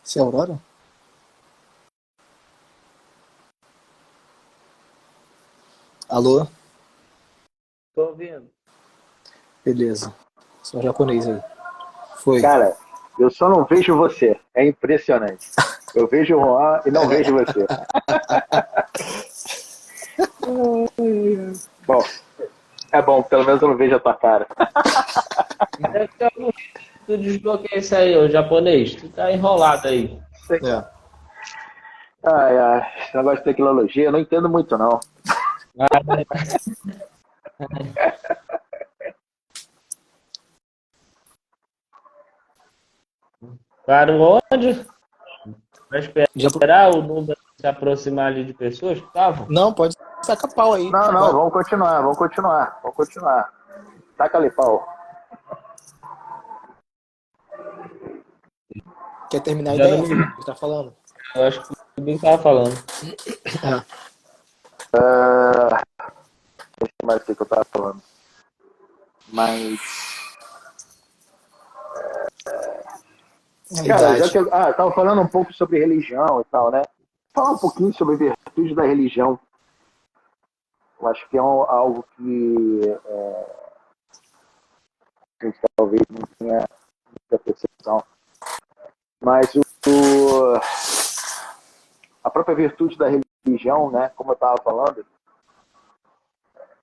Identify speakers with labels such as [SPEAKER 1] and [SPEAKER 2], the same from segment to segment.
[SPEAKER 1] Se é Aurora? Alô?
[SPEAKER 2] Tô ouvindo.
[SPEAKER 1] Beleza. Só japonês aí. Foi.
[SPEAKER 3] Cara, eu só não vejo você. É impressionante. Eu vejo o Juan e não vejo você. Bom, é bom, pelo menos eu não vejo a tua cara.
[SPEAKER 2] Deve ter algum jeito de tu desbloquear isso aí, ô japonês. Tu tá enrolado aí.
[SPEAKER 1] É.
[SPEAKER 3] Ai, ai, esse negócio de tecnologia eu não entendo muito, não.
[SPEAKER 2] Para onde? Vai
[SPEAKER 1] Japo...
[SPEAKER 2] esperar o número se aproximar ali de pessoas que estavam?
[SPEAKER 1] Não, pode sacar pau aí.
[SPEAKER 3] Não, não,
[SPEAKER 1] Vai.
[SPEAKER 3] vamos continuar, vamos continuar, vamos continuar. Taca ali, pau.
[SPEAKER 1] Quer terminar a
[SPEAKER 2] Já não
[SPEAKER 1] ideia,
[SPEAKER 2] me
[SPEAKER 1] filho?
[SPEAKER 2] lembro.
[SPEAKER 1] Que tá falando?
[SPEAKER 2] Eu acho que o Binho tava falando.
[SPEAKER 1] É.
[SPEAKER 3] Não sei mais o que eu tava falando. Mas,
[SPEAKER 1] A
[SPEAKER 3] cara, já
[SPEAKER 1] idade.
[SPEAKER 3] que eu tava falando um pouco sobre religião e tal, né? Falar um pouquinho sobre virtude da religião. Eu acho que é algo que a gente talvez não tenha muita percepção. Mas a própria virtude da religião, né, como eu estava falando,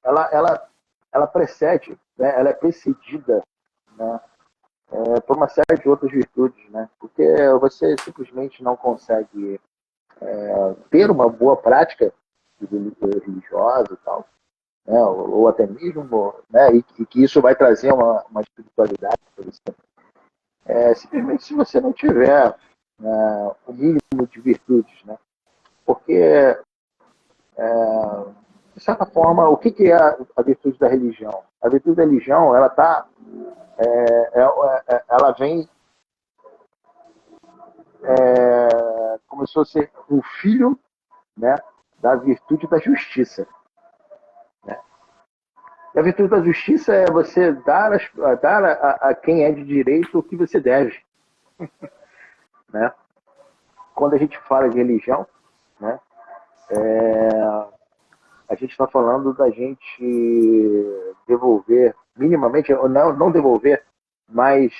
[SPEAKER 3] ela, ela, ela precede, né, ela é precedida, né, por uma série de outras virtudes, né, porque você simplesmente não consegue ter uma boa prática religiosa e tal, né, ou até mesmo, né, e que isso vai trazer uma espiritualidade para você. Simplesmente se você não tiver o mínimo de virtudes, né, porque de certa forma, o que é a virtude da religião? A virtude da religião, ela vem como se fosse um filho, né, da virtude da justiça. Né? E a virtude da justiça é você dar a quem é de direito o que você deve. Né? Quando a gente fala de religião, né, a gente está falando da gente devolver, minimamente, ou não devolver, mas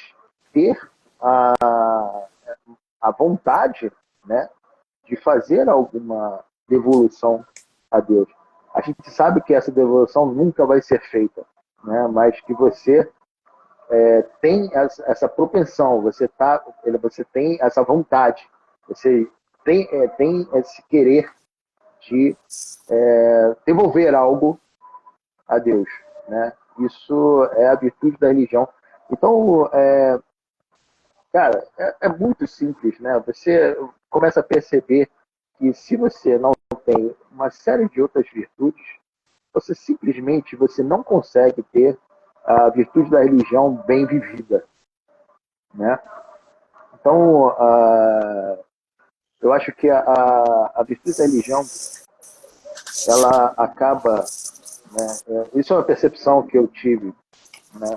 [SPEAKER 3] ter a vontade, né, de fazer alguma devolução a Deus. A gente sabe que essa devolução nunca vai ser feita, né, mas que você tem essa propensão, você tem essa vontade, você tem esse querer de devolver algo a Deus, né? Isso é a virtude da religião. Então, cara, é muito simples, né? Você começa a perceber que se você não tem uma série de outras virtudes, você não consegue ter a virtude da religião bem vivida, né? Então, eu acho que a virtude da religião ela acaba, né? Isso é uma percepção que eu tive, né?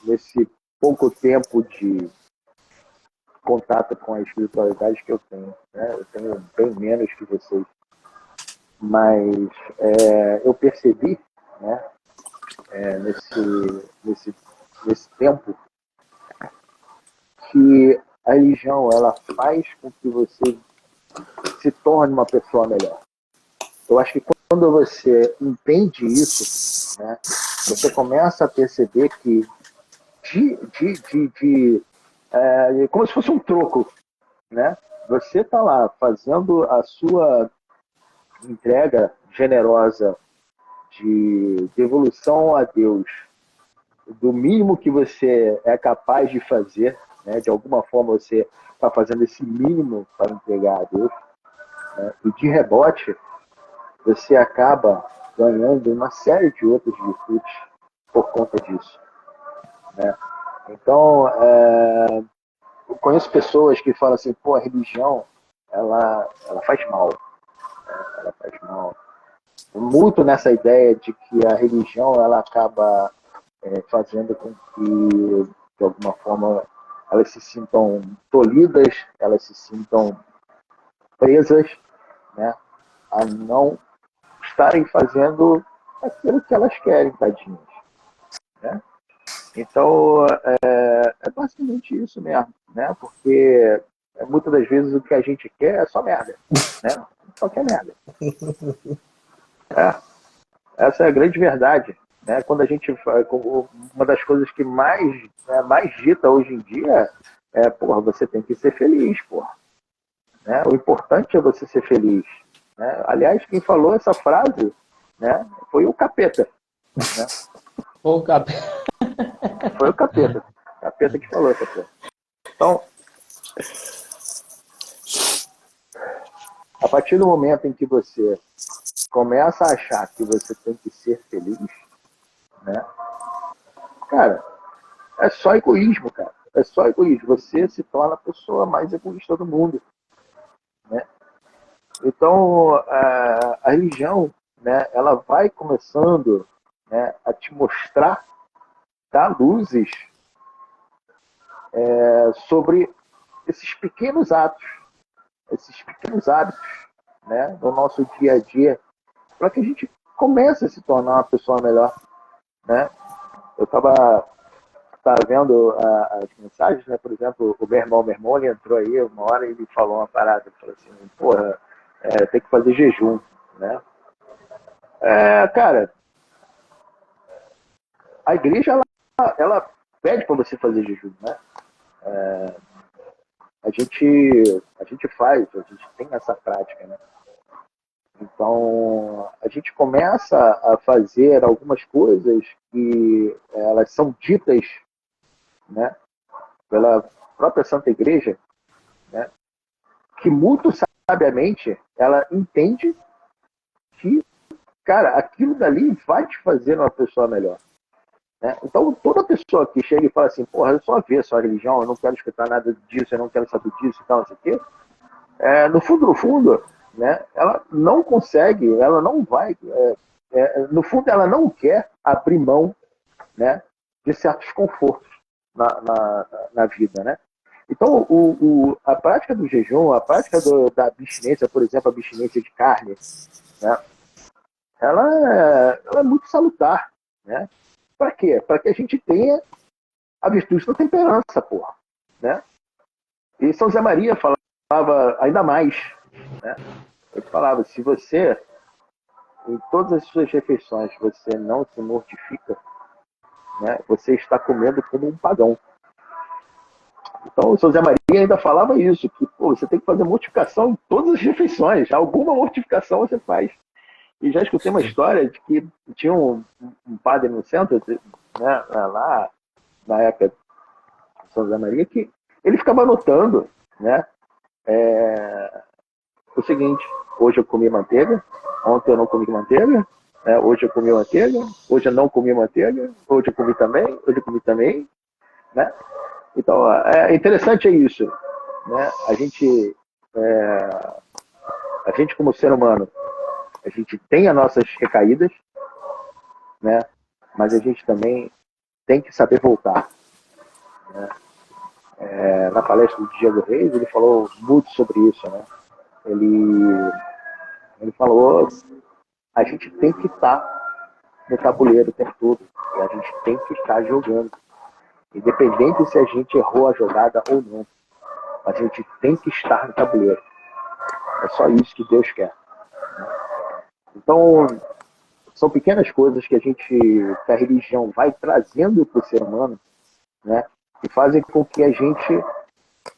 [SPEAKER 3] Nesse pouco tempo de contato com a espiritualidade que eu tenho. Né? Eu tenho bem menos que vocês. Mas eu percebi, né, nesse tempo, que a religião ela faz com que você se torne uma pessoa melhor. Eu acho que quando você entende isso, né, você começa a perceber que como se fosse um troco, né? Você está lá fazendo a sua entrega generosa de devolução a Deus, do mínimo que você é capaz de fazer, né? De alguma forma você está fazendo esse mínimo para entregar a Deus, né? E de rebote você acaba ganhando uma série de outras virtudes por conta disso, né? Então, eu conheço pessoas que falam assim, pô, a religião, ela faz mal, ela faz mal. Muito nessa ideia de que a religião, ela acaba fazendo com que, de alguma forma, elas se sintam tolhidas, elas se sintam presas, né, a não estarem fazendo aquilo que elas querem, tadinhas, né? Então, é basicamente isso mesmo, né? Porque muitas das vezes o que a gente quer é só merda, né? Só quer merda. Essa é a grande verdade, né? Quando a gente uma das coisas que mais dita hoje em dia porra, você tem que ser feliz, porra, né? O importante é você ser feliz, né? Aliás, quem falou essa frase, né, foi o capeta, né?
[SPEAKER 2] O capeta.
[SPEAKER 3] Foi o capeta. O capeta que falou essa porra. Então, a partir do momento em que você começa a achar que você tem que ser feliz, né? Cara, é só egoísmo, cara. É só egoísmo. Você se torna a pessoa mais egoísta do mundo, né? Então, a religião, né, ela vai começando, né, a te mostrar, dar luzes sobre esses pequenos atos, esses pequenos hábitos, né, do nosso dia a dia, para que a gente comece a se tornar uma pessoa melhor, né? Eu estava vendo as mensagens, né? Por exemplo, o meu irmão ele entrou aí uma hora e ele falou uma parada, ele falou assim, porra, tem que fazer jejum, né? Cara, a igreja, ela pede para você fazer jejum, né? A gente faz, a gente tem essa prática, né? Então, a gente começa a fazer algumas coisas que elas são ditas, né, pela própria Santa Igreja, né, que muito sabiamente ela entende que, cara, aquilo dali vai te fazer uma pessoa melhor, né? Então, toda pessoa que chega e fala assim, porra, eu só vejo a religião, eu não quero escutar nada disso, eu não quero saber disso e tal, não sei o quê, no fundo, né, ela não consegue, ela não vai, no fundo, ela não quer abrir mão, né, de certos confortos na vida, né? Então, a prática do jejum, a prática da abstinência, por exemplo, a abstinência de carne, né, ela é muito salutar, né? Para quê? Para que a gente tenha a virtude da temperança, porra, né? E São Zé Maria falava ainda mais, né? Ele falava, se você, em todas as suas refeições, você não se mortifica, né, você está comendo como um pagão. Então, o São Zé Maria ainda falava isso, que pô, você tem que fazer mortificação em todas as refeições, alguma mortificação você faz. E já escutei uma história de que tinha um padre no centro, né, lá na época de São Zé Maria, que ele ficava anotando, né, o seguinte, hoje eu comi manteiga, ontem eu não comi manteiga, hoje eu comi manteiga, hoje eu não comi manteiga, hoje eu comi também, né? Então, interessante é isso, né? A gente como ser humano, a gente tem as nossas recaídas, né? Mas a gente também tem que saber voltar, né? Na palestra do Diego Reis, ele falou muito sobre isso, né? Ele falou, a gente tem que estar no tabuleiro o tempo todo, e a gente tem que estar jogando, independente se a gente errou a jogada ou não, a gente tem que estar no tabuleiro. É só isso que Deus quer. Então, são pequenas coisas que a religião vai trazendo para o ser humano, né, que fazem com que a gente,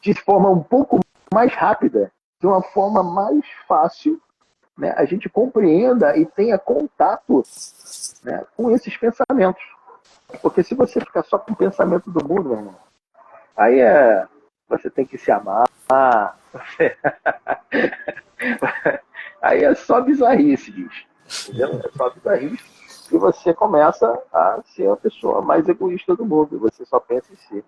[SPEAKER 3] de forma um pouco mais rápida, de uma forma mais fácil, né, a gente compreenda e tenha contato, né, com esses pensamentos. Porque se você ficar só com o pensamento do mundo, meu irmão, aí você tem que se amar, aí é só bizarrice, bicho. Entendeu? É só bizarrice. E você começa a ser a pessoa mais egoísta do mundo. Você só pensa em si.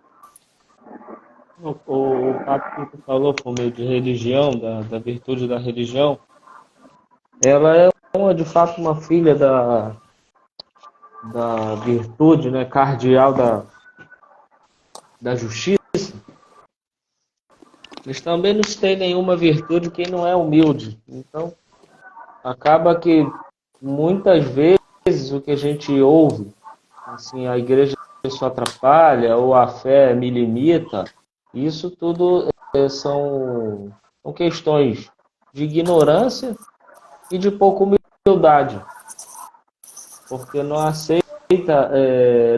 [SPEAKER 2] O papo que tu falou por meio de religião, da virtude da religião, ela é de fato uma filha da virtude, né, cardeal da justiça, Mas também não se tem nenhuma virtude quem não é humilde. Então, acaba que muitas vezes o que a gente ouve, assim, a igreja só atrapalha ou a fé me limita, isso tudo são questões de ignorância e de pouca humildade, porque não aceita,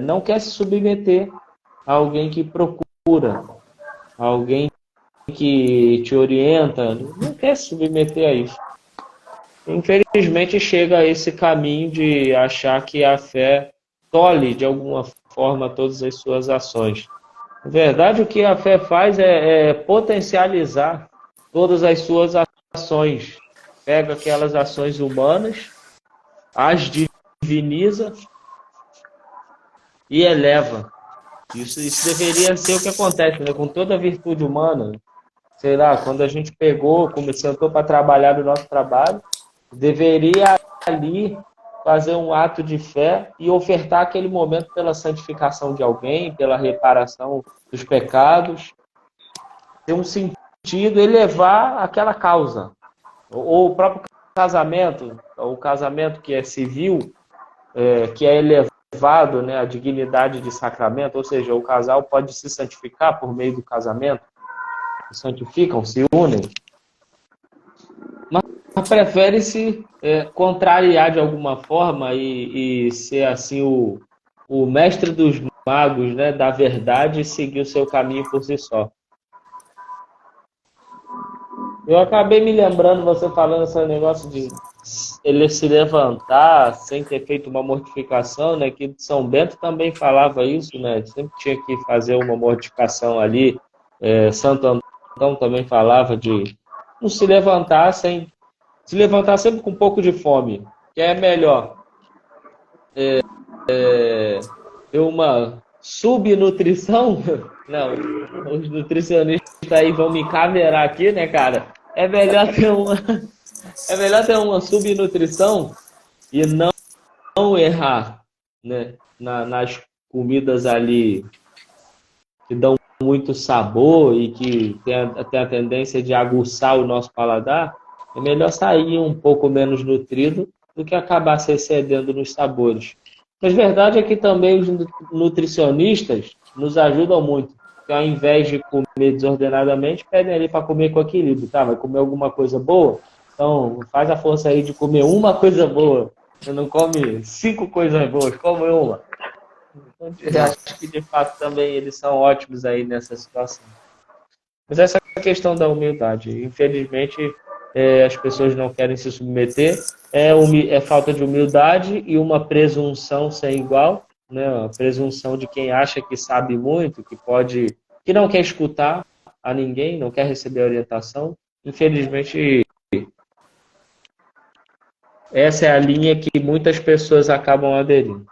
[SPEAKER 2] não quer se submeter a alguém que procura, a alguém que te orienta, não quer se submeter a isso. Infelizmente chega a esse caminho de achar que a fé tolhe de alguma forma todas as suas ações. Na verdade, o que a fé faz é potencializar todas as suas ações. Pega aquelas ações humanas, as diviniza e eleva. Isso deveria ser o que acontece, né? Com toda a virtude humana. Sei lá, quando a gente sentou para trabalhar no nosso trabalho, deveria ali fazer um ato de fé e ofertar aquele momento pela santificação de alguém, pela reparação dos pecados, ter um sentido, elevar aquela causa. Ou o próprio casamento, o casamento que é civil, que é elevado, né, à dignidade de sacramento, ou seja, o casal pode se santificar por meio do casamento, se santificam, se unem, mas prefere-se contrariar de alguma forma e ser assim o mestre dos magos, né, da verdade, e seguir o seu caminho por si só. Eu acabei me lembrando, você falando esse negócio de ele se levantar sem ter feito uma mortificação, né? Que São Bento também falava isso, né? Sempre tinha que fazer uma mortificação ali. Santo Antão também falava de não se levantar sem se levantar sempre com um pouco de fome, que é melhor ter uma subnutrição. Não, os nutricionistas aí vão me caveirar aqui, né, cara? É melhor ter uma subnutrição e não errar, né, nas comidas ali que dão muito sabor e que tem a tendência de aguçar o nosso paladar. É melhor sair um pouco menos nutrido do que acabar se excedendo nos sabores. Mas a verdade é que também os nutricionistas nos ajudam muito. Porque ao invés de comer desordenadamente, pedem ali para comer com equilíbrio, tá? Vai comer alguma coisa boa? Então, faz a força aí de comer uma coisa boa. Você não come 5 coisas boas, come uma. Então, eu acho que, de fato, também eles são ótimos aí nessa situação. Mas essa questão da humildade, infelizmente, as pessoas não querem se submeter, é falta de humildade e uma presunção sem igual, né? A presunção de quem acha que sabe muito, que não quer escutar a ninguém, não quer receber orientação. Infelizmente, essa é a linha que muitas pessoas acabam aderindo.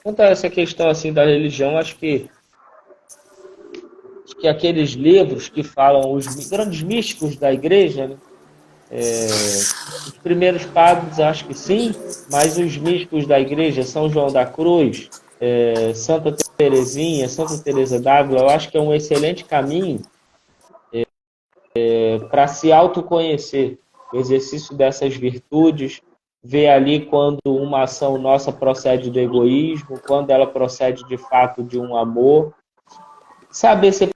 [SPEAKER 2] Quanto a essa questão assim da religião, acho que aqueles livros que falam os grandes místicos da igreja, né? Os primeiros padres acho que sim, mas os místicos da igreja, São João da Cruz, Santa Teresinha, Santa Teresa d'Ávila, eu acho que é um excelente caminho para se autoconhecer, o exercício dessas virtudes, ver ali quando uma ação nossa procede do egoísmo, quando ela procede de fato de um amor, saber ser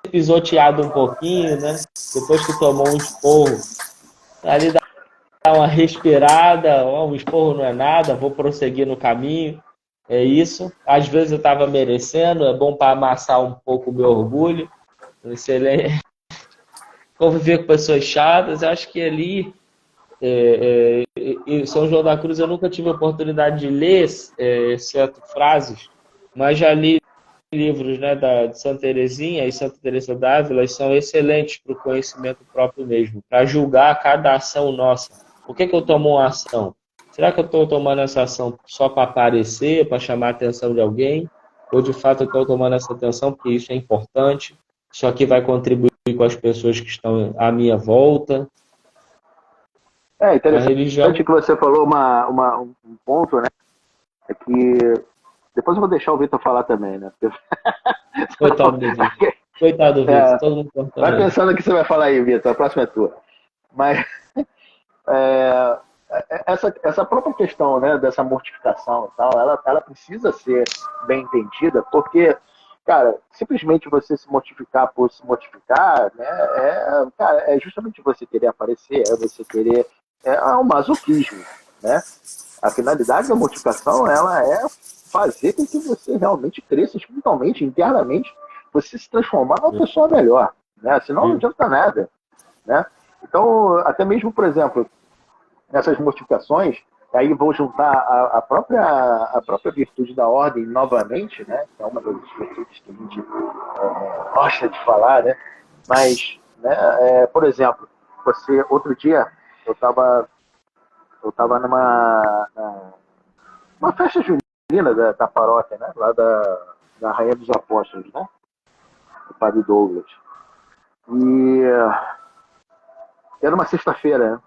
[SPEAKER 2] pisoteado um pouquinho, né? Depois que tomou um esporro, ali dá uma respirada, um esporro não é nada, vou prosseguir no caminho, é isso. Às vezes eu estava merecendo, é bom para amassar um pouco o meu orgulho, excelente. Conviver com pessoas chatas, acho que ali em São João da Cruz eu nunca tive a oportunidade de ler, exceto frases, mas já li livros, né, de Santa Teresinha e Santa Teresa d'Ávila, são excelentes para o conhecimento próprio mesmo, para julgar cada ação nossa. Por que eu tomo uma ação? Será que eu estou tomando essa ação só para aparecer, para chamar a atenção de alguém? Ou de fato eu estou tomando essa atenção porque isso é importante? Isso aqui vai contribuir com as pessoas que estão à minha volta?
[SPEAKER 3] É interessante
[SPEAKER 2] religião...
[SPEAKER 3] que você falou um ponto, né? É que Depois eu vou deixar o Vitor falar também, né?
[SPEAKER 2] Coitado do Vitor. Coitado do Vitor, todo mundo cortando
[SPEAKER 3] Vai
[SPEAKER 2] ele.
[SPEAKER 3] pensando o que você vai falar aí, Vitor. A próxima é tua. Mas é, essa própria questão, né, dessa mortificação e tal, ela precisa ser bem entendida, porque, cara, simplesmente você se mortificar por se mortificar, né, cara, é justamente você querer aparecer, é você querer, um masoquismo, né? A finalidade da mortificação, ela é fazer com que você realmente cresça espiritualmente, internamente, você se transformar numa pessoa melhor, né? Senão não adianta nada, né? Então, até mesmo, por exemplo, nessas mortificações, aí vou juntar a própria virtude da ordem novamente, né? Que é uma das virtudes que a gente gosta de falar, né? Mas, né, por exemplo, outro dia, eu estava numa festa junina da paróquia, né? Lá da Rainha dos Apóstolos, né? O Padre Douglas. E era uma sexta-feira, né?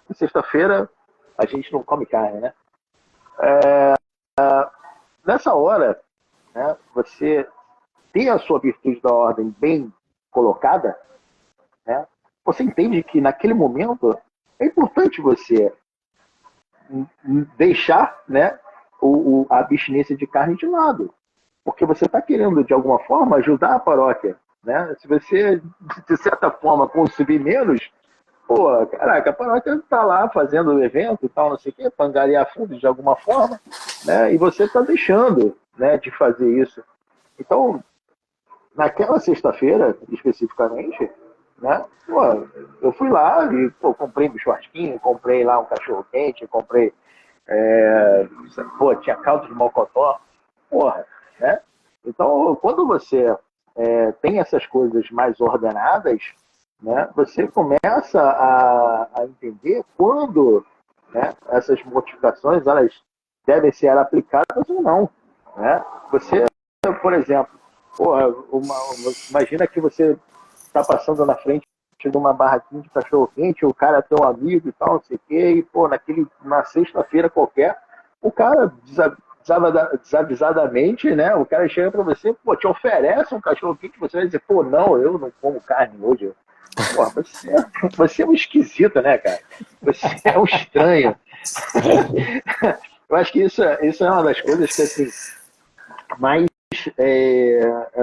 [SPEAKER 3] E sexta-feira a gente não come carne, né? Nessa hora, né, você ter a sua virtude da ordem bem colocada, né, você entende que naquele momento é importante você deixar, né, a abstinência de carne de lado. Porque você está querendo, de alguma forma, ajudar a paróquia. Né? Se você, de certa forma, consumir menos, pô, caraca, a paróquia está lá fazendo o evento e tal, não sei o quê, para angariar fundos de alguma forma, né? E você está deixando, né, de fazer isso. Então, naquela sexta-feira, especificamente, né, pô, eu fui lá e comprei um churrasquinho, comprei lá um cachorro-quente, comprei, tinha caldo de mocotó, porra, né? Então, quando você tem essas coisas mais ordenadas, né, você começa a entender quando, né, essas modificações elas devem ser aplicadas ou não. Né? Você, por exemplo, imagina que você está passando na frente de uma barraquinha de cachorro-quente, o cara é teu amigo e tal, não sei o quê, e na sexta-feira qualquer, o cara desavisadamente, né? O cara chega para você, te oferece um cachorro-quente, você vai dizer, não, eu não como carne hoje. Pô, você é um esquisito, né, cara? Você é um estranho. Eu acho que isso é uma das coisas que, assim,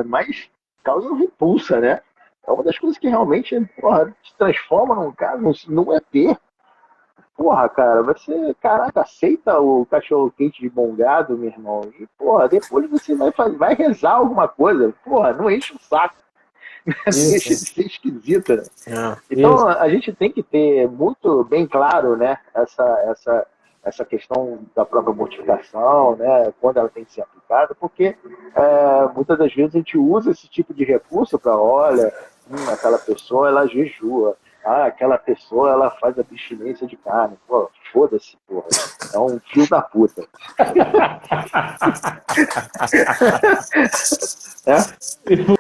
[SPEAKER 3] mais causa repulsa, né? É uma das coisas que realmente, te transforma num cara, num ET. Porra, cara, caraca, aceita o cachorro-quente de bom gado, meu irmão, e, depois você vai rezar alguma coisa. Não enche o saco. Deixa de ser esquisito, né? Então, a gente tem que ter muito bem claro, né, essa questão da própria mortificação, né, quando ela tem que ser aplicada, porque muitas das vezes a gente usa esse tipo de recurso para, olha, aquela pessoa, ela jejua. Aquela pessoa, ela faz abstinência de carne. Pô, foda-se, porra. É um filho da puta.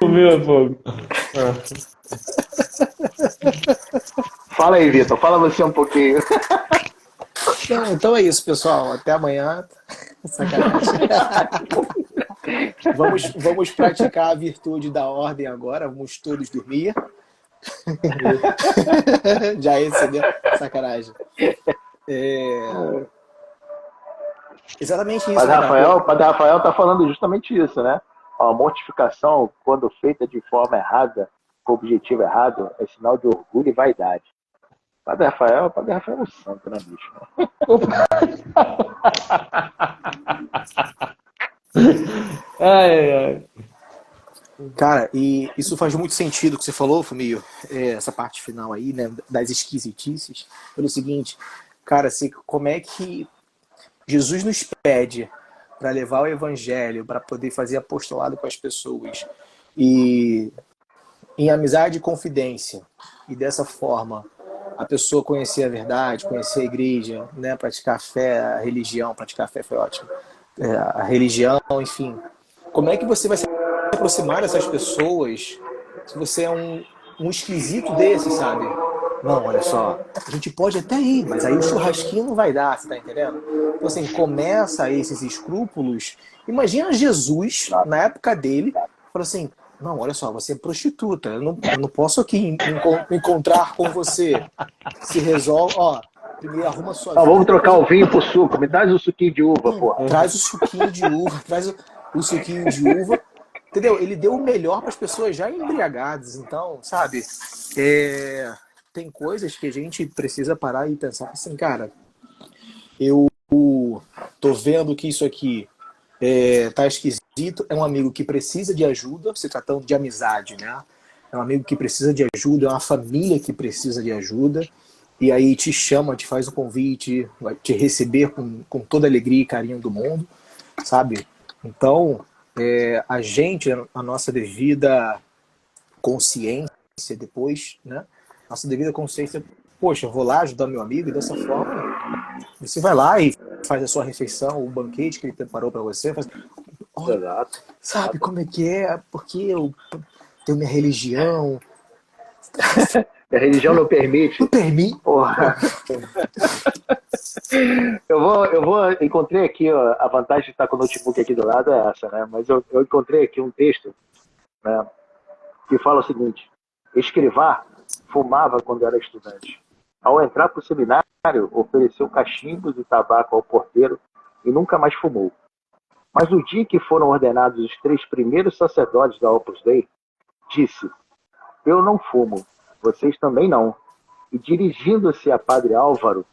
[SPEAKER 2] O meu é fogo.
[SPEAKER 3] Fala aí, Vitor. Fala você um pouquinho.
[SPEAKER 1] Então é isso, pessoal. Até amanhã. Sacanagem. Vamos praticar a virtude da ordem agora. Vamos todos dormir. Já excedeu. Sacanagem. Exatamente isso, né, cara?
[SPEAKER 3] O Padre Rafael está falando justamente isso, né? A mortificação, quando feita de forma errada, com objetivo errado, é sinal de orgulho e vaidade. Padre Rafael é um santo, né, bicho?
[SPEAKER 2] Ai.
[SPEAKER 1] Cara, e isso faz muito sentido o que você falou, Fumio, essa parte final aí, né, das esquisitices, pelo seguinte, cara, como é que Jesus nos pede para levar o evangelho, para poder fazer apostolado com as pessoas, e em amizade e confidência, e dessa forma a pessoa conhecer a verdade, conhecer a igreja, né, praticar a fé, a religião, praticar a fé foi ótimo, a religião, enfim, como é que você vai se aproximar dessas pessoas se você é um esquisito desse, sabe? Não, olha só, a gente pode até ir, mas aí o churrasquinho não vai dar, você tá entendendo? Então, assim, começa esses escrúpulos. Imagina Jesus,
[SPEAKER 3] Exato.
[SPEAKER 1] na época dele, falou assim: não, olha só, você é prostituta, eu não posso aqui encontrar com você. Se resolve, ó, primeiro arruma sua
[SPEAKER 3] Não,
[SPEAKER 1] vida,
[SPEAKER 3] vamos trocar
[SPEAKER 1] depois
[SPEAKER 3] o vinho pro suco. Me traz o suquinho de uva,
[SPEAKER 1] não,
[SPEAKER 3] porra.
[SPEAKER 1] traz o suquinho de uva, traz o suquinho de uva. Entendeu? Ele deu o melhor para as pessoas já embriagadas. Então, sabe, é, tem coisas que a gente precisa parar e pensar assim, cara, eu tô vendo que isso aqui tá esquisito. É um amigo que precisa de ajuda, se tratando de amizade, né? É um amigo que precisa de ajuda, é uma família que precisa de ajuda. E aí te chama, te faz o convite, vai te receber com toda a alegria e carinho do mundo, sabe? Então, a gente, a nossa devida consciência depois, né? Nossa devida consciência, poxa, eu vou lá ajudar meu amigo e dessa forma você vai lá e faz a sua refeição, o banquete que ele preparou para você, faz, olha,
[SPEAKER 3] Exato.
[SPEAKER 1] sabe
[SPEAKER 3] Exato.
[SPEAKER 1] como é que é? Porque eu tenho minha religião,
[SPEAKER 3] A religião não
[SPEAKER 1] não
[SPEAKER 3] permite.
[SPEAKER 1] permite.
[SPEAKER 3] Porra. Encontrei aqui, ó, a vantagem de estar com o notebook aqui do lado é essa, né? Mas eu encontrei aqui um texto, né, que fala o seguinte: Escrivá fumava quando era estudante. Ao entrar para o seminário, ofereceu cachimbos e tabaco ao porteiro e nunca mais fumou. Mas no dia que foram ordenados os 3 primeiros sacerdotes da Opus Dei, disse: Eu não fumo, vocês também não. E dirigindo-se a Padre Álvaro,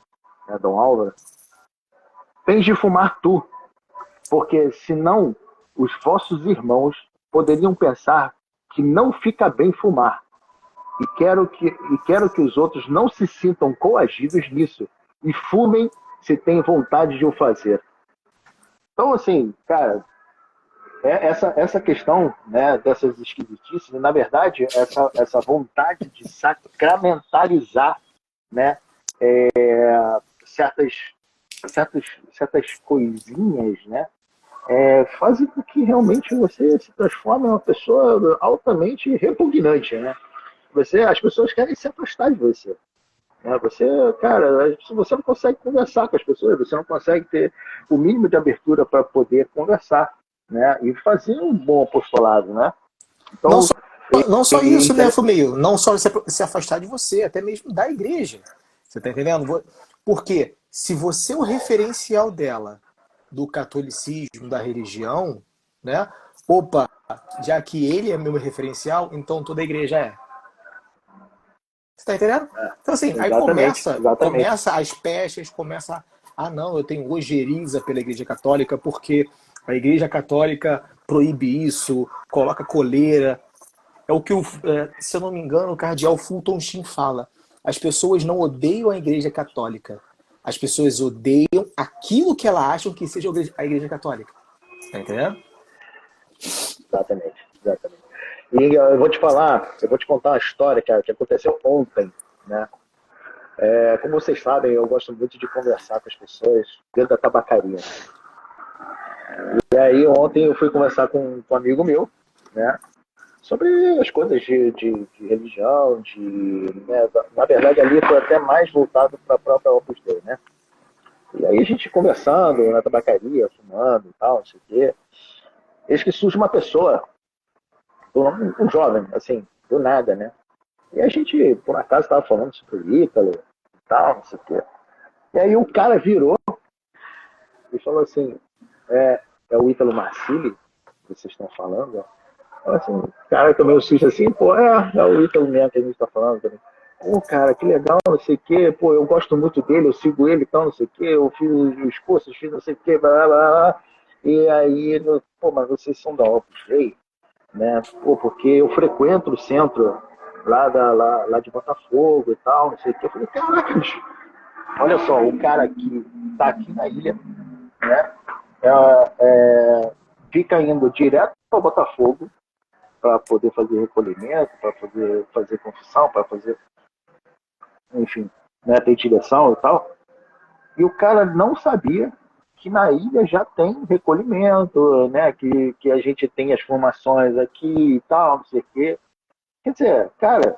[SPEAKER 3] né, Dom Álvaro, tens de fumar tu, porque senão os vossos irmãos poderiam pensar que não fica bem fumar. E quero que os outros não se sintam coagidos nisso e fumem se têm vontade de o fazer. Então, assim, cara, essa questão, né, dessas esquisitices, na verdade, essa vontade de sacramentalizar, né, certas, certas coisinhas, né, fazem com que realmente você se transforme em uma pessoa altamente repugnante, né? As pessoas querem se afastar de você. Né? Você, cara, você não consegue conversar com as pessoas, você não consegue ter o mínimo de abertura para poder conversar, né? E fazer um bom apostolado, né?
[SPEAKER 1] Não
[SPEAKER 3] Então,
[SPEAKER 1] só, não só isso, né,
[SPEAKER 3] inter...
[SPEAKER 1] Fumeio? Não só se afastar de você, até mesmo da igreja. Você tá entendendo? Porque se você é o referencial dela, do catolicismo, da religião, né? Opa, já que ele é meu referencial, então toda a igreja é. Você tá entendendo? Então assim, aí
[SPEAKER 3] exatamente,
[SPEAKER 1] começa,
[SPEAKER 3] exatamente.
[SPEAKER 1] começa as pechas, começa, ah não, eu tenho ojeriza pela igreja católica porque a igreja católica proíbe isso, coloca coleira. É o que, se eu não me engano, o cardeal Fulton Sheen fala. As pessoas não odeiam a igreja católica. As pessoas odeiam aquilo que elas acham que seja a igreja católica. Tá entendendo?
[SPEAKER 3] Exatamente, exatamente. E eu vou te falar, eu vou te contar uma história que aconteceu ontem, né? Como vocês sabem, eu gosto muito de conversar com as pessoas dentro da tabacaria. E aí ontem eu fui conversar com um amigo meu, né? Sobre as coisas de religião, né, na verdade ali foi até mais voltado para a própria Opus Dei, né? E aí a gente conversando na tabacaria, fumando e tal, não sei o quê. Eis que surge uma pessoa, um jovem, assim, do nada, né? E a gente, por acaso, estava falando sobre o Ítalo e tal, não sei o quê. E aí o cara virou e falou assim, é o Ítalo Marcilli que vocês estão falando? Né? Assim, cara, tomei um susto assim, pô, é o Ítalo mesmo que a gente tá falando também. Pô, cara, que legal, não sei o quê, pô, eu gosto muito dele, eu sigo ele e tal, não sei o quê, eu fiz os cursos, fiz não sei o quê, blá, blá, blá. E aí, pô, mas vocês são da Opus Dei, né? Pô, porque eu frequento o centro lá de Botafogo e tal, não sei o quê. Eu falei, caraca, bicho, olha só, o cara que tá aqui na ilha, né, fica indo direto para Botafogo, para poder fazer recolhimento, para poder fazer confissão, para fazer, enfim, né, ter direção e tal. E o cara não sabia que na ilha já tem recolhimento, né, que a gente tem as formações aqui e tal, não sei o quê. Quer dizer, cara,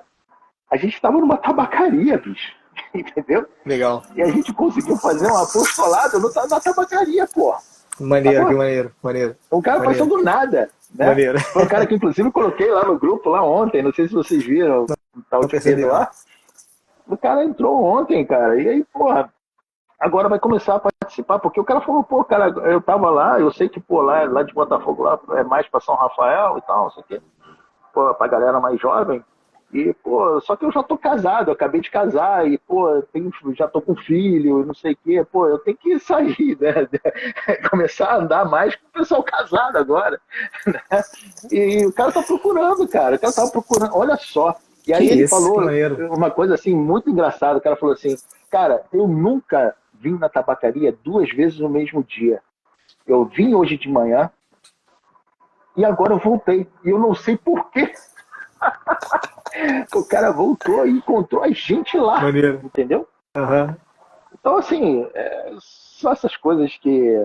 [SPEAKER 3] A gente estava numa tabacaria, bicho. Entendeu?
[SPEAKER 1] Legal.
[SPEAKER 3] E a gente conseguiu fazer um apostolado na tabacaria, pô.
[SPEAKER 1] Maneiro, que
[SPEAKER 3] Sacou?
[SPEAKER 1] maneiro, maneiro.
[SPEAKER 3] Um cara
[SPEAKER 1] Maneiro,
[SPEAKER 3] passando nada, né?
[SPEAKER 1] maneiro.
[SPEAKER 3] Foi um cara que, inclusive, coloquei lá no grupo, lá ontem, não sei se vocês viram, o tal
[SPEAKER 1] Não
[SPEAKER 3] de
[SPEAKER 1] percebi,
[SPEAKER 3] Pedro
[SPEAKER 1] não.
[SPEAKER 3] lá. O cara entrou ontem, cara, e aí, porra, agora vai começar a participar, porque o cara falou, pô, cara, eu tava lá, eu sei que, pô, lá de Botafogo, lá é mais pra São Rafael e tal, não sei o quê, pô, pra galera mais jovem, e, pô, só que eu já tô casado, eu acabei de casar, e, pô, já tô com filho, não sei o quê, pô, eu tenho que sair, né, começar a andar mais com o pessoal casado agora, né? E o cara tá procurando, cara, o cara tava procurando, olha só, e
[SPEAKER 1] Que
[SPEAKER 3] aí ele
[SPEAKER 1] isso, que
[SPEAKER 3] falou
[SPEAKER 1] maneiro.
[SPEAKER 3] uma coisa, assim, muito engraçada, o cara falou assim, cara, eu nunca vim na tabacaria 2 vezes no mesmo dia, eu vim hoje de manhã, e agora eu voltei, e eu não sei por quê. O cara voltou e encontrou a gente lá,
[SPEAKER 1] Maneiro.
[SPEAKER 3] entendeu?
[SPEAKER 1] Aham.
[SPEAKER 3] Então, assim, são essas coisas que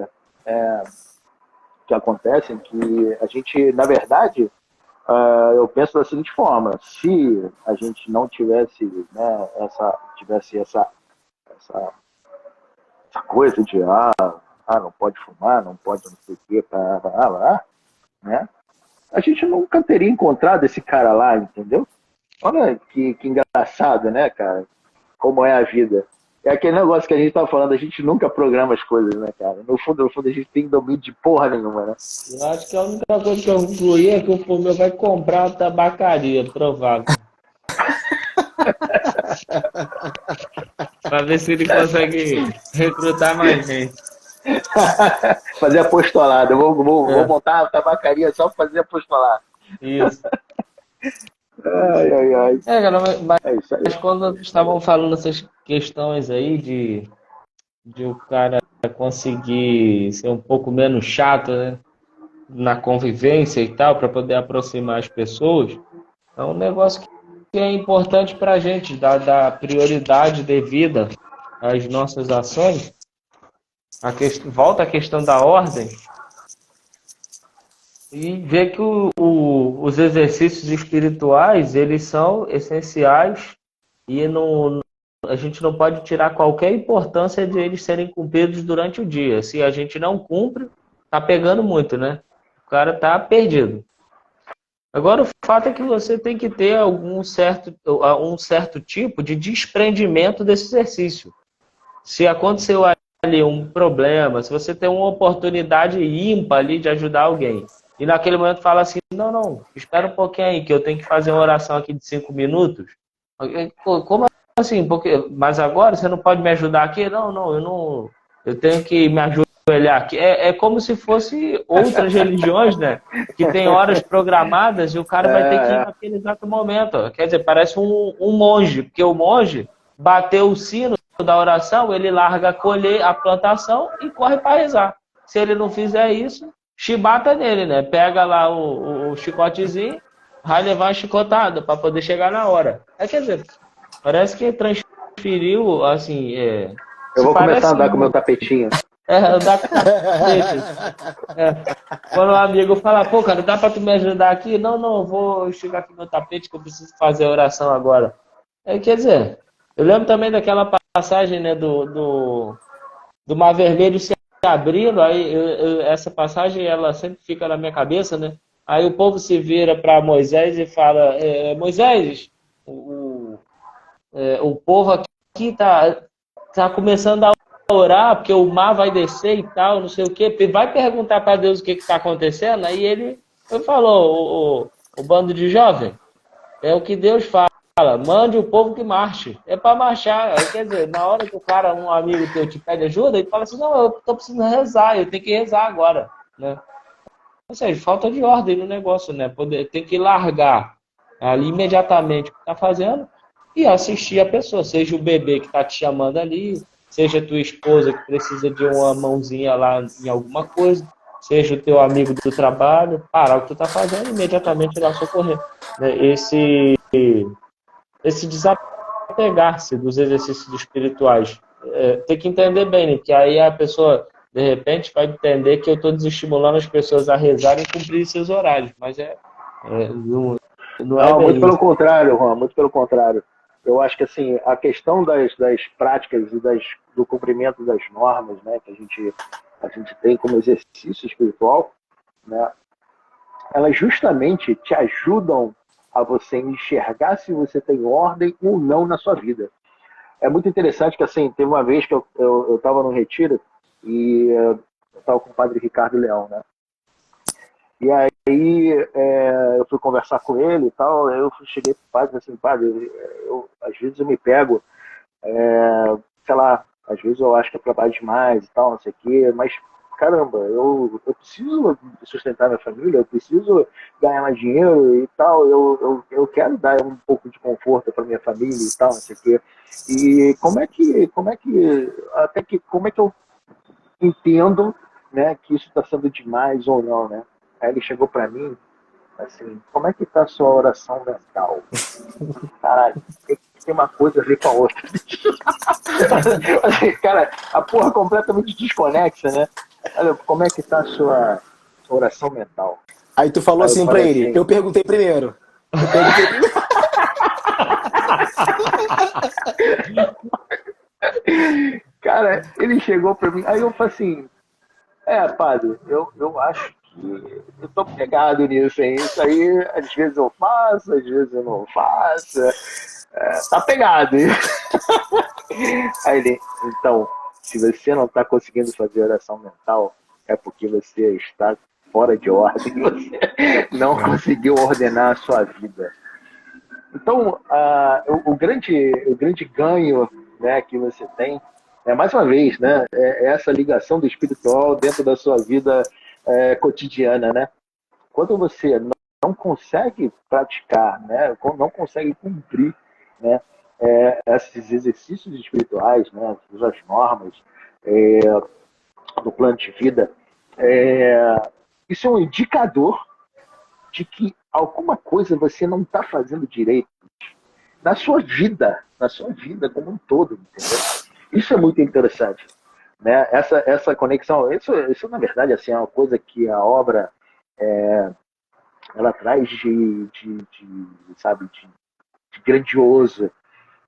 [SPEAKER 3] acontecem que a gente, na verdade, eu penso da seguinte forma: se a gente não tivesse, né, essa, essa coisa de não pode fumar, não pode não sei o quê, né? A gente nunca teria encontrado esse cara lá, entendeu? Olha que engraçado, né, cara? Como é a vida. É aquele negócio que a gente tava falando, a gente nunca programa as coisas, né, cara? No fundo, a gente tem domínio de porra nenhuma, né?
[SPEAKER 2] Eu acho que a única coisa que eu concluí é que o Fumeu vai comprar uma tabacaria, provável. Para ver se ele consegue recrutar mais gente.
[SPEAKER 3] Fazer apostolado. Vou
[SPEAKER 2] É,
[SPEAKER 3] montar a tabacaria só pra fazer apostolado.
[SPEAKER 2] isso.
[SPEAKER 3] Ai, ai, ai.
[SPEAKER 2] Cara,
[SPEAKER 3] É isso aí.
[SPEAKER 2] mas quando estavam falando essas questões aí de o cara conseguir ser um pouco menos chato, né, na convivência e tal, para poder aproximar as pessoas, é um negócio que é importante para a gente, dar prioridade devida às nossas ações. Volta a questão da ordem e ver que os exercícios espirituais, eles são essenciais e a gente não pode tirar qualquer importância de eles serem cumpridos durante o dia. Se a gente não cumpre, tá pegando muito, né? O cara tá perdido. Agora, o fato é que você tem que ter um certo tipo de desprendimento desse exercício. Se aconteceu ali um problema, se você tem uma oportunidade ímpar ali de ajudar alguém, e naquele momento fala assim, não, espera um pouquinho aí, que eu tenho que fazer uma oração aqui de 5 minutos. Como assim? Mas agora você não pode me ajudar aqui? Não, eu tenho que me ajoelhar aqui. É como se fosse outras religiões, né? Que tem horas programadas e o cara vai ter que ir
[SPEAKER 3] É,
[SPEAKER 2] naquele exato momento. Quer dizer, parece um monge, porque o monge bateu o sino da oração, ele larga a plantação e corre para rezar. Se ele não fizer isso, chibata nele, né? Pega lá o chicotezinho, vai levar uma chicotada para poder chegar na hora. Quer dizer, parece que transferiu, assim,
[SPEAKER 3] eu
[SPEAKER 2] se
[SPEAKER 3] vou começar a
[SPEAKER 2] parece
[SPEAKER 3] andar com o meu
[SPEAKER 2] muito.
[SPEAKER 3] tapetinho.
[SPEAKER 2] Andar com tapete. Quando um amigo fala, pô, cara, dá pra tu me ajudar aqui? Não, eu vou esticar aqui meu tapete que eu preciso fazer a oração agora. Quer dizer, eu lembro também daquela passagem, né, do Mar Vermelho se abrindo, aí essa passagem, ela sempre fica na minha cabeça, né? Aí o povo se vira para Moisés e fala, Moisés, o povo aqui tá começando a orar, porque o mar vai descer e tal, não sei o quê. Vai perguntar para Deus o que está acontecendo, aí ele falou, o bando de jovem, é o que Deus fala, mande o povo que marche. É para marchar. Quer dizer, na hora que um amigo teu te pede ajuda, ele fala assim, não, eu tô precisando rezar, eu tenho que rezar agora, né? Ou seja, falta de ordem no negócio, né? Tem que largar ali imediatamente o que está fazendo e assistir a pessoa, seja o bebê que está te chamando ali, seja a tua esposa que precisa de uma mãozinha lá em alguma coisa, seja o teu amigo do trabalho, parar o que tu está fazendo e imediatamente ir lá socorrer, né? Esse desapegar-se dos exercícios espirituais. Tem que entender bem, né? Que aí a pessoa, de repente, vai entender que eu estou desestimulando as pessoas a rezarem e cumprir seus horários. Mas Não é
[SPEAKER 3] Não, muito
[SPEAKER 2] bem
[SPEAKER 3] pelo
[SPEAKER 2] isso.
[SPEAKER 3] contrário, Juan, muito pelo contrário. Eu acho que assim, a questão das práticas e do cumprimento das normas, né, que a gente tem como exercício espiritual, né, elas justamente te ajudam a você enxergar se você tem ordem ou não na sua vida. É muito interessante que, assim, teve uma vez que eu estava no retiro e eu estava com o padre Ricardo Leão, né? E aí eu fui conversar com ele e tal, eu cheguei pro padre assim, padre, às vezes eu me pego, sei lá, às vezes eu acho que eu trabalho demais e tal, não sei o quê, mas caramba, eu preciso sustentar minha família, eu preciso ganhar mais dinheiro e tal, eu quero dar um pouco de conforto para minha família e tal, não sei o quê. E como é que eu entendo, né, que isso está sendo demais ou não, né? Aí ele chegou para mim assim, como é que tá a sua oração mental? Caralho, tem uma coisa a ver com a outra. Assim, cara, a porra completamente desconexa, né? Olha, como é que tá a sua oração mental?
[SPEAKER 1] Aí tu falou
[SPEAKER 3] Aí eu
[SPEAKER 1] assim pra
[SPEAKER 3] falei
[SPEAKER 1] ele,
[SPEAKER 3] assim,
[SPEAKER 1] eu perguntei primeiro. Eu perguntei primeiro.
[SPEAKER 3] cara, ele chegou pra mim, aí eu falei assim, padre, eu acho que eu tô pegado nisso, hein? Isso aí, às vezes eu faço, às vezes eu não faço. Tá pegado, hein? Aí ele, então, se você não está conseguindo fazer oração mental, é porque você está fora de ordem, você não conseguiu ordenar a sua vida. Então, o grande ganho, né, que você tem, mais uma vez, né, é essa ligação do espiritual dentro da sua vida cotidiana, né? Quando você não consegue praticar, né, não consegue cumprir, né, esses exercícios espirituais, né, as normas é, do plano de vida, isso é um indicador de que alguma coisa você não está fazendo direito na sua vida como um todo, entendeu? Isso é muito interessante, né? Essa conexão, isso na verdade assim, é uma coisa que a obra ela traz sabe, de grandioso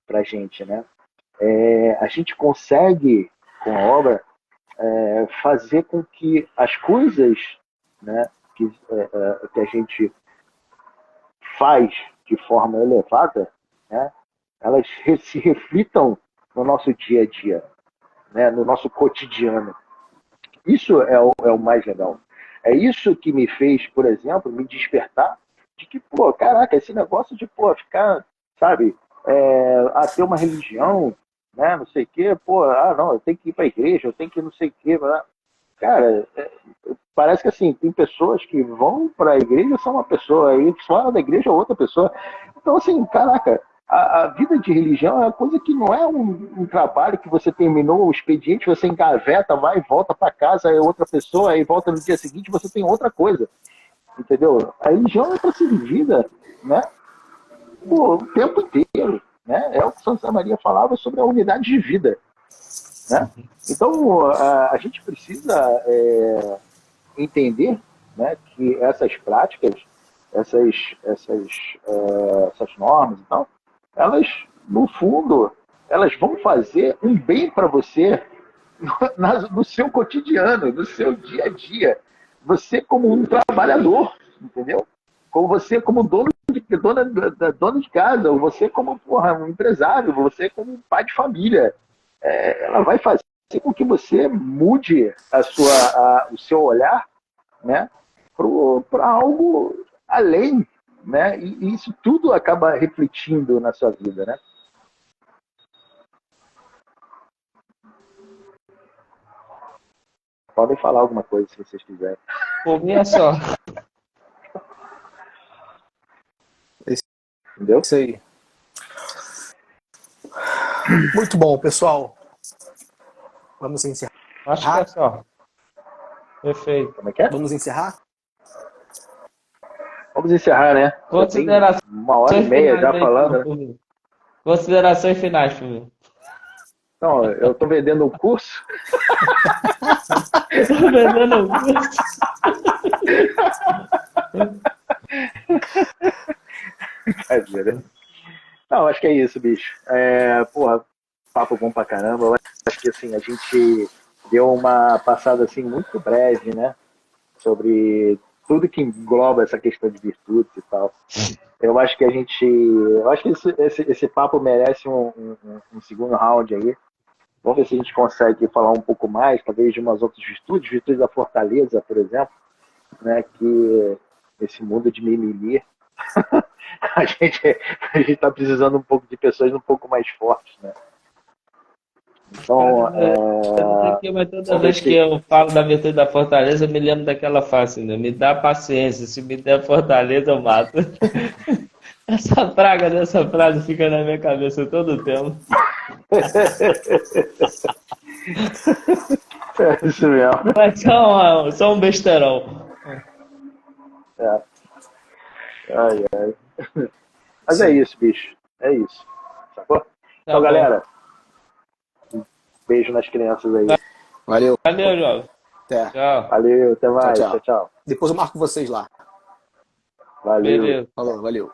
[SPEAKER 3] para a gente, né? A gente consegue com a obra fazer com que as coisas, né, que a gente faz de forma elevada, né, elas se reflitam no nosso dia a dia, né, no nosso cotidiano. Isso é o mais legal. É isso que me fez, por exemplo, me despertar de que, pô, caraca, esse negócio de, pô, ficar, sabe, ter uma religião, né, não sei o quê, pô, não, eu tenho que ir para a igreja, eu tenho que não sei o quê, cara, parece que assim, tem pessoas que vão para a igreja são uma pessoa, e fora da igreja é outra pessoa. Então, assim, caraca, a vida de religião é uma coisa que não é um trabalho que você terminou o expediente, você engaveta, vai e volta para casa, é outra pessoa, aí volta no dia seguinte você tem outra coisa, entendeu? A religião é para ser vivida, né, o tempo inteiro, né? É o que Santa Maria falava sobre a unidade de vida, né? Então, a gente precisa entender, né, que essas práticas, essas normas e tal, elas, no fundo, elas vão fazer um bem para você no seu cotidiano, no seu dia a dia. Você como um trabalhador, entendeu? Como você como dona de casa, ou você como um empresário, você como um pai de família. Ela vai fazer com que você mude o seu olhar, né, para algo além, né? E isso tudo acaba refletindo na sua vida, né? Podem falar alguma coisa se vocês quiserem.
[SPEAKER 2] Por mim é só.
[SPEAKER 3] Entendeu?
[SPEAKER 1] Isso aí. Muito bom, pessoal. Vamos encerrar?
[SPEAKER 2] Acho que é só. Perfeito.
[SPEAKER 3] Como é que é?
[SPEAKER 1] Vamos encerrar?
[SPEAKER 3] Vamos encerrar, né? Já tem
[SPEAKER 2] Considerações
[SPEAKER 3] 1h30
[SPEAKER 2] finais
[SPEAKER 3] já
[SPEAKER 2] aí
[SPEAKER 3] falando, né?
[SPEAKER 2] por mim. Considerações finais por mim.
[SPEAKER 3] Então, eu estou vendendo um curso.
[SPEAKER 2] Tô vendendo um curso.
[SPEAKER 3] Brincadeira. Não, acho que é isso, bicho. Porra, papo bom pra caramba. Eu acho que assim, a gente deu uma passada assim muito breve, né? Sobre tudo que engloba essa questão de virtudes e tal. Eu acho que a gente. Eu acho que esse papo merece um segundo round aí. Vamos ver se a gente consegue falar um pouco mais, talvez de umas outras virtudes da fortaleza, por exemplo, né? Que esse mundo de mimimi, a gente a gente está precisando um pouco de pessoas um pouco mais fortes, né? Então,
[SPEAKER 2] Cara, eu tô aqui, mas toda
[SPEAKER 3] vamos ver
[SPEAKER 2] vez que
[SPEAKER 3] se.
[SPEAKER 2] eu falo da virtude da fortaleza, eu me lembro daquela frase, né? Me dá paciência, se me der fortaleza, eu mato. Essa praga dessa frase fica na minha cabeça todo o tempo.
[SPEAKER 3] É isso mesmo.
[SPEAKER 2] Mas só um besterol.
[SPEAKER 3] É. Ai, ai. Mas é
[SPEAKER 1] Sim.
[SPEAKER 3] isso, bicho. É isso. Sacou?
[SPEAKER 2] Tá
[SPEAKER 3] Então,
[SPEAKER 2] bom.
[SPEAKER 3] galera, beijo nas crianças aí.
[SPEAKER 1] Valeu.
[SPEAKER 2] Valeu, jovem.
[SPEAKER 1] Até.
[SPEAKER 2] Tchau.
[SPEAKER 3] Valeu, até
[SPEAKER 1] Tchau,
[SPEAKER 3] mais. Tchau,
[SPEAKER 1] tchau.
[SPEAKER 3] tchau.
[SPEAKER 1] Depois eu marco vocês lá.
[SPEAKER 3] Valeu.
[SPEAKER 2] Beleza.
[SPEAKER 1] Falou, valeu.